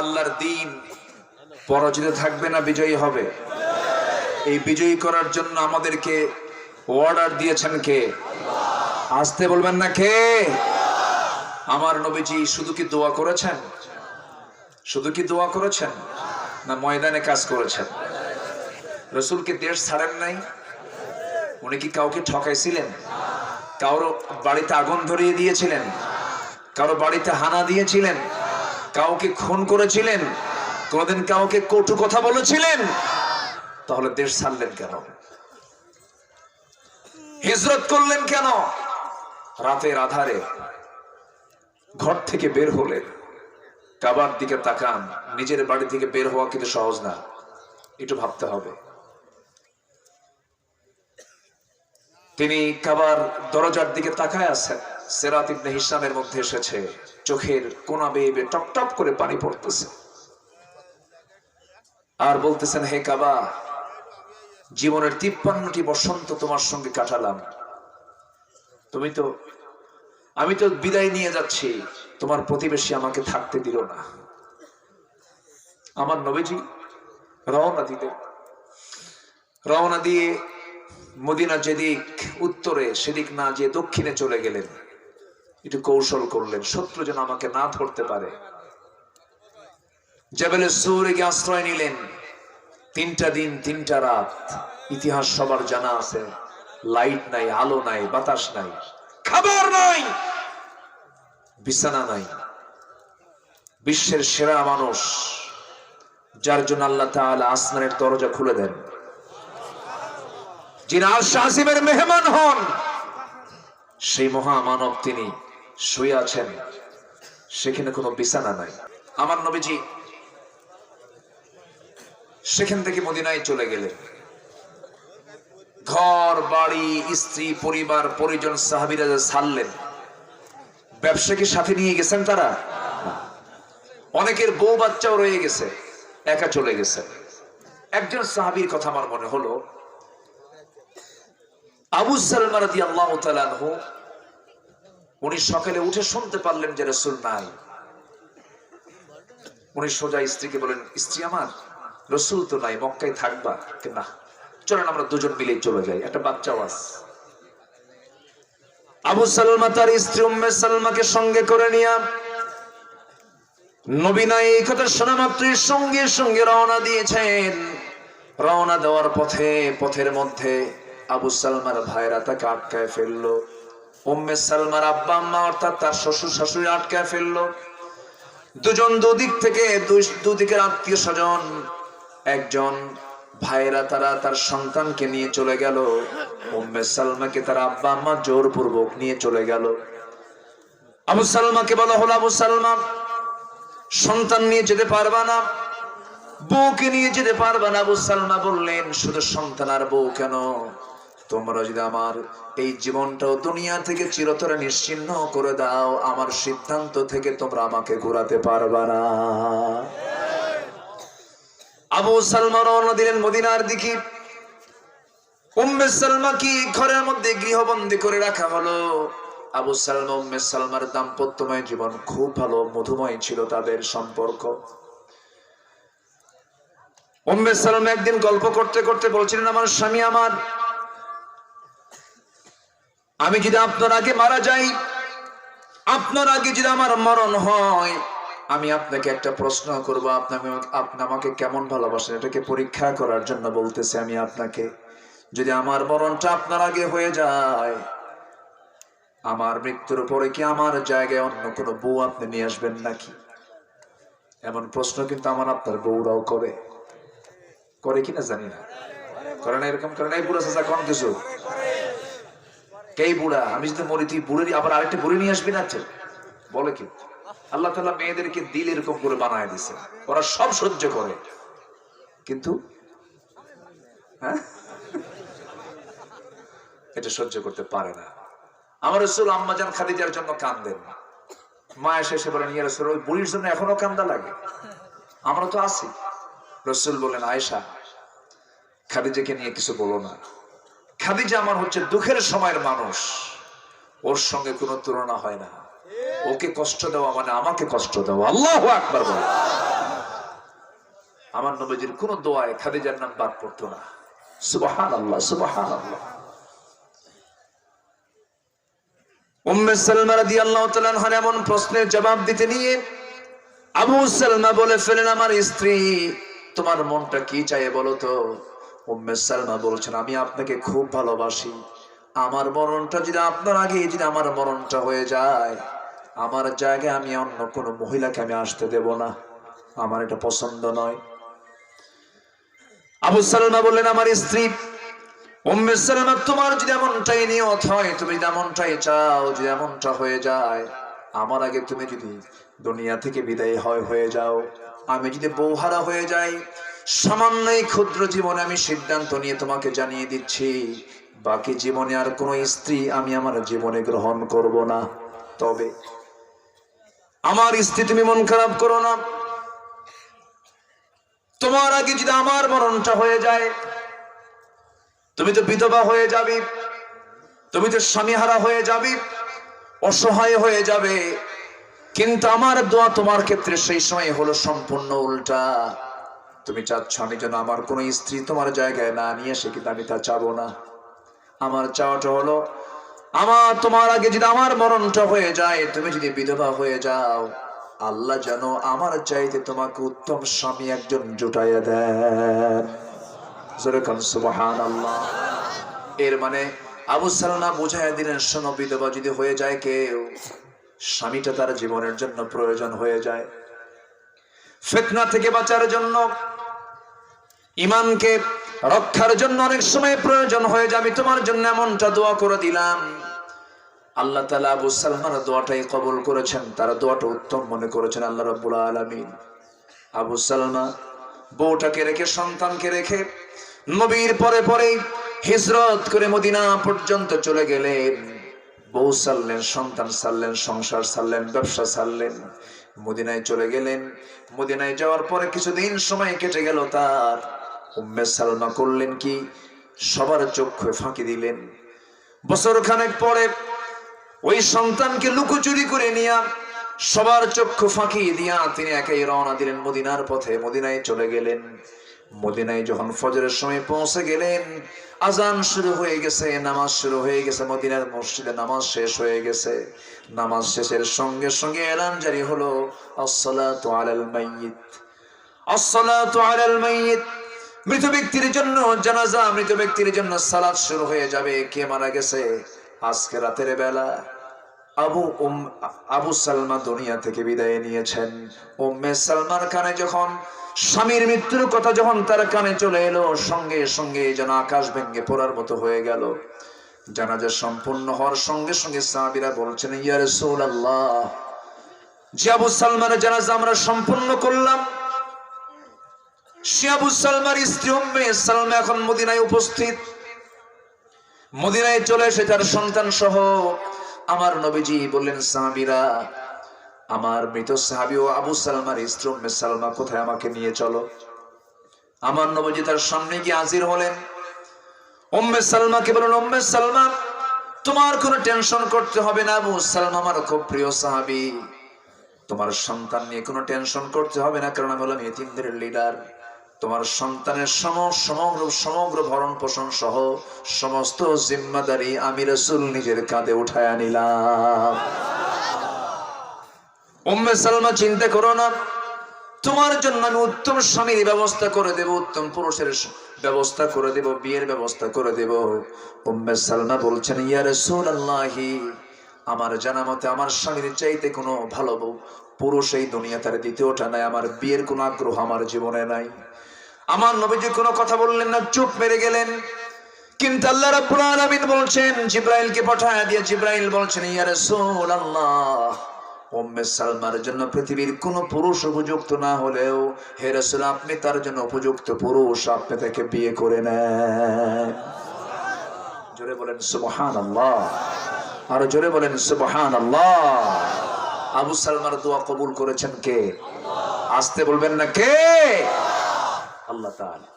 আল্লাহর দ্বীন পরাজিত থাকবে না বিজয়ী হবে। এই বিজয়ী করার জন্য আমাদেরকে অর্ডার দিয়েছেন কে? আসতে বলবেন না কে? আমার নবীজি শুধু কি দোয়া করেছেন? শুধু কি দোয়া করেছেন না ময়দানে কাজ করেছেন? রাসূলকে দেশ ছাড়েন নাই? উনি কি কাউকে ঠকাইছিলেন? কারো বাড়িতে আগুন ধরিয়ে দিয়েছিলেন? কারো বাড়িতে হানা দিয়েছিলেন? কাউকে খুন করেছিলেন? কোনদিন কাউকে কটু কথা বলেছিলেন? তাহলে দেশ ছাড়লেন কেন? হিজরত করলেন কেন? রাতের আধারে ঘর থেকে বের হলেন, কাবার দিকে তাকান। নিজের বাড়ি থেকে বের হওয়া কিন্তু সহজ না, একটু ভাবতে হবে। তিনি কাবার দরজার দিকে তাকায় আছেন। সিরাত ইবনে হিশামের মধ্যে এসেছে, চোখের কোনা বেয়ে বেয়ে টপ টপ করে পানি পড়তেছে, আর বলতেছেন, হে কাবা, জীবনের 53টি বসন্ত তোমার সঙ্গে কাটালাম, আমি তো বিদায় নিয়ে যাচ্ছি, তোমার প্রতিবেশী আমাকে থাকতে দিল না। আমার নবীজি রওনা দিয়ে মদিনা যেদিক উত্তরে সেদিক না যে দক্ষিণে চলে গেলেন। একটু কৌশল করলেন, শত্রু যেন আমাকে না ধরতে পারে। জাবেলে সূরে গিয়ে আশ্রয় নিলেন। 3টা দিন 3টা রাত, ইতিহাস সবার জানা আছে। লাইট নাই, আলো নাই, বাতাস নাই, খাবার নাই, বিছানা নাই। বিশ্বের সেরা মানুষ, যার জন্য আল্লাহ তাআলা আসমানের দরজা খুলে দেন, যিনি আরশ আজিমের মেহমান হন, সেই মহামানব তিনি শুয়ে আছেন, সেখানে কোনো বিছানা নাই। আমার নবীজি সেখান থেকে মদিনায় চলে গেলেন। ঘর বাড়ি, স্ত্রী, পরিবার, পরিজন, সাহাবীরা ছাড়লেন। ব্যবসা কি সাথে নিয়ে গেছেন তারা? অনেকের বউ বাচ্চাও রয়ে গেছে, একা চলে গেছে। একজন সাহাবীর কথা আমার মনে হলো, আবু সালমা রাদিয়াল্লাহু তাআলা আনহু। উনি সকালে উঠে শুনতে পারলেন যে রাসূল নাই। উনি সোজা স্ত্রীকে বলেন, স্ত্রী আমার, রাসূল তো নাই, মক্কায় থাকবা? না, চলেন আমরা দুজন মিলে চলে যাই, একটা বাচ্চাও আছে। আবু সালমা তার স্ত্রী উম্মে সালমাকে সঙ্গে করে নিয়ে নবী নাই এই কথা শোনা মাত্রই সঙ্গে সঙ্গে রওনা দিয়েছেন। রওনা দেওয়ার পথের মধ্যে আবু সালমার ভাইরা তাকে আটকায় ফেললো। উম্মে সালমার আব্বা আম্মা অর্থাৎ তার শ্বশুর শাশুড়ি আটকায় ফেললো। দুজন দুদিক থেকে, দুদিকের আত্মীয় স্বজন, একজন ভাইরা তারা তার সন্তানকে নিয়ে চলে গেল। উম্মে সালমাকে তার আব্বা আম্মা জোরপূর্বক নিয়ে চলে গেল। আবু সালমাকে বলা হলো, আবু সালমা, সন্তান নিয়ে যেতে পারবা না, বউকে নিয়ে যেতে পারবা না। আবু সালমা বললেন, শুধু সন্তান আর বউ কেন, তোমরা যদি আমার এই জীবনটাও দুনিয়া থেকে চিরতরে নিশ্চিহ্ন করে দাও, আমার সিদ্ধান্ত থেকে তোমরা আমাকে ঘোরাতে পারবা না। আবু সালমা রওনা দিলেন মদিনার দিকে। উম্মে সালমা কি ঘরের মধ্যে গৃহবন্দী করে রাখা হলো। আবু সালমা উম্মে সালমার দাম্পত্যময় জীবন খুব ভালো, মধুময় ছিল তাদের সম্পর্ক। উম্মে সালমা একদিন গল্প করতে করতে বলছিলেন, আমার স্বামী আমার, আমি যদি আপনার আগে মারা যাই, আপনার আগে যদি আমার মরণ হয়, আমি আপনাকে একটা প্রশ্ন করব, আপনি আমাকে কেমন ভালোবাসেন এটাকে পরীক্ষা করার জন্য বলতেছি আমি আপনাকে। যদি আমার মরণটা আপনার আগে হয়ে যায়, আমার মৃত্যুর পরে কি আমার জায়গায় অন্য কোনো বউ আপনি নিয়ে আসবেন নাকি? এমন প্রশ্ন কিন্তু আমার আপনার বউরাও করে কিনা জানি না, করে না, এরকম করে না। এই বুড়া চাচা কোন কিছু কে বুড়া, আমি যদি মরি তুই বুড়ি আবার আরেকটা বুড়ি নিয়ে আসবি না? বলে কি? আল্লাহ তাআলা মেয়েদেরকে দিল এরকম করে বানায় দিছে, ওরা সব সহ্য করে, কিন্তু এটা সহ্য করতে পারে না। আমার রাসূল আম্মাজান খাদিজার জন্য কাঁদেন। মা এসে বলেন, ইয়া রাসূল, ওই বুড়ির জন্য এখনো কান্দা লাগে? আমরা তো আছি। রাসূল বলেন, আয়েশা, খাদিজাকে নিয়ে কিছু বলো না। খাদিজা আমার হচ্ছে দুঃখের সময়ের মানুষ, ওর সঙ্গে কোনো তুলনা হয় না। ওকে কষ্ট দেওয়া মানে আমাকে কষ্ট দেওয়া। আল্লাহু আকবার বলো। আমার নবীজির কোন দোয়ায় খাদিজার নাম বাদ পড়তো না। সুবহানাল্লাহ, সুবহানাল্লাহ। উম্মে সালমা রাদিয়াল্লাহু তাআলা আনহা এমন প্রশ্নের জবাব দিতে নিয়ে আবু সালমা বলে ফেলেন, আমার স্ত্রী তোমার মনটা কি চায় বলো তো। উম্মে সালমা বলছেন, আমি আপনাকে খুব ভালোবাসি, আমার মরণটা যদি আপনার আগে যদি আমার মরণটা হয়ে যায়, আমার জায়গায় আমি অন্য কোনো মহিলাকে আমি আসতে দেব না, আমার এটা পছন্দ নয়। আবু সালমা বললেন, আমার স্ত্রী উম্মে সালমা তোমার যদি এমনটাই নিয়ত হয়, তুমি যদি এমনটাই চাও, যদি এমনটা হয়ে যায়, আমার আগে তুমি যদি দুনিয়া থেকে বিদায় হয়ে যাও, আমি যদি বউহারা হয়ে যাই, সামান্য এই ক্ষুদ্র জীবনে আমি সিদ্ধান্ত নিয়ে তোমাকে জানিয়ে দিচ্ছি, বাকি জীবনে আর কোনো স্ত্রী আমি আমার জীবনে গ্রহণ করব না। তবে আমার স্ত্রী তুমি মন খারাপ করো না, তোমার আগে যদি আমার মরণটা হয়ে যায়, তুমি তো বিধবা হয়ে যাবে, তুমি তো স্বামীহারা হয়ে যাবে, অসহায় হয়ে যাবে, কিন্তু আমার দোয়া তোমার ক্ষেত্রে সেই সময় হলো সম্পূর্ণ উল্টা। তুমি চাচ্ছ আমি যেন আমার কোন স্ত্রী তোমার জায়গায় না নিয়ে এসে, কিন্তু আমি তা চাবো না। আমার চাওয়াটা হলো আমার তোমার আগে যদি আমার মরণটা হয়ে যায়, তুমি যদি বিধবা হয়ে যাও, আল্লাহ যেন আমার চাইতে তোমাকে উত্তম স্বামী একজন জুটাইয়া দেন। সুবহানাল্লাহ। এর মানে আবু সালমা বুঝাইয়া দিলেন, শোনো, বিধবা যদি হয়ে যায় কেউ, স্বামীটা তার জীবনের জন্য প্রয়োজন হয়ে যায়, ফিতনা থেকে বাঁচার জন্য, ঈমানকে রক্ষার জন্য অনেক সময় প্রয়োজন হয়ে যাবে। তোমার জন্য এমনটা দোয়া করে দিলাম। আল্লাহ তাআলা আবু সালমার দোয়াটাই কবুল করেছেন, তার দোয়াটা উত্তম মনে করেছেন আল্লাহ রাব্বুল আলামিন। আবু সালমা বউটাকে রেখে, সন্তানকে রেখে নবীর পরে পরে হিজরত করে মদিনা পর্যন্ত চলে গেলেন। বউ ছাড়লেন, সন্তান ছাড়লেন, সংসার ছাড়লেন, ব্যবসা ছাড়লেন, মদিনায় চলে গেলেন। মদিনায় যাওয়ার পরে কিছুদিন সময় কেটে গেল তার। উম্মে সালমা করলেন কি, সবার চক্ষু ফাঁকি দিলেন। বছর খানেক পরে ওই সন্তানকে লুকোচুরি করে নিয়ে সবার চক্ষু ফাঁকি দিয়া তিনি একাই রওনা দিলেন মদিনার পথে। মদিনায় চলে গেলেন। মদিনায় যখন ফজরের সময় পৌঁছে গেলেন, আজান শুরু হয়ে গেছে, নামাজ শুরু হয়ে গেছে। মদিনার মসজিদে নামাজ শেষ হয়ে গেছে। নামাজ শেষের সঙ্গে সঙ্গে এলান জারি হলো, আসসালাতু আলাল মাইয়িত, আসসালাতু আলাল মাইয়িত। মৃত ব্যক্তির জন্য জানাজা, মৃত ব্যক্তির জন্য সালাত শুরু হয়ে যাবে। কে মারা গেছে? আজকে রাতের বেলা আবু সালমা দুনিয়া থেকে বিদায় নিয়েছেন। উম্মে সালমার কানে যখন স্বামীর মৃত্যুর কথা যখন তার কানে চলে এলো, সঙ্গে সঙ্গে যেন আকাশ ভেঙে পড়ার মতো হয়ে গেল। জানাজা সম্পূর্ণ হওয়ার সঙ্গে সঙ্গে সাহাবীরা বলছেন, ইয়া রাসূলুল্লাহ, যে আবু সালমার জানাজা আমরা সম্পূর্ণ করলাম, সে আবু সালমার স্ত্রী উম্মে সালমা এখন মদিনায় উপস্থিত। মদিনায় চলে এসে তার সন্তান সহ আমার নবীজি বললেন, সাহাবীরা, আমার মৃত সাহাবী ও আবু সালমার স্ত্রী উম্মে সালমা কোথায়, আমাকে নিয়ে চলো। আমার নবীজি তার সামনে গিয়ে হাজির হলেন। উম্মে সালমাকে বললেন, উম্মে সালমা, তোমার কোনো টেনশন করতে হবে না। আবু সালমা আমার খুব প্রিয় সাহাবী, তোমার সন্তান নিয়ে কোনো টেনশন করতে হবে না, কারণ আমি হলাম ইতিমদের লিডার। তোমার সন্তানের সমগ্র ভরণ পোষণ সহ সমস্ত জিম্মাদারি আমি রাসূল নিজের কাঁধে উঠায়া নিলাম। উম্মে সালমা, চিন্তা করো না, তোমার জন্য আমি উত্তম স্বামীর ব্যবস্থা করে দেব, উত্তম পুরুষের ব্যবস্থা করে দেব, বিয়ের ব্যবস্থা করে দেব। উম্মে সালমা বলছেন, ইয়া রাসূলুল্লাহ, আমার জানা মতে আমার স্বামীর চাইতে কোনো ভালো পুরুষ এই দুনিয়া তার দ্বিতীয়টা নাই। আমার বিয়ের কোনো আগ্রহ আমার জীবনে নাই। আমার নবীজি কোনো কথা বললেন না, চুপ মেরে গেলেন। কিন্তু আল্লাহ রাব্বুল আলামিন বলছেন, জিবরাইলকে পাঠায় দিয়ে জিবরাইল বলছেন, ইয়া রাসূলুল্লাহ, উম্মে সালমার জন্য পৃথিবীর কোন পুরুষ উপযুক্ত না হলেও হে রাসূল, আপনি তার জন্য উপযুক্ত পুরুষ, আপনি তাকে বিয়ে করে নেন। জোরে বলেন সুবহানাল্লাহ, আর জোরে বলেন সুবহানাল্লাহ। আবু সালমার দোয়া কবুল করেছেন কে? আস্তে বলবেন না কে? আল্লাহ তাআলা।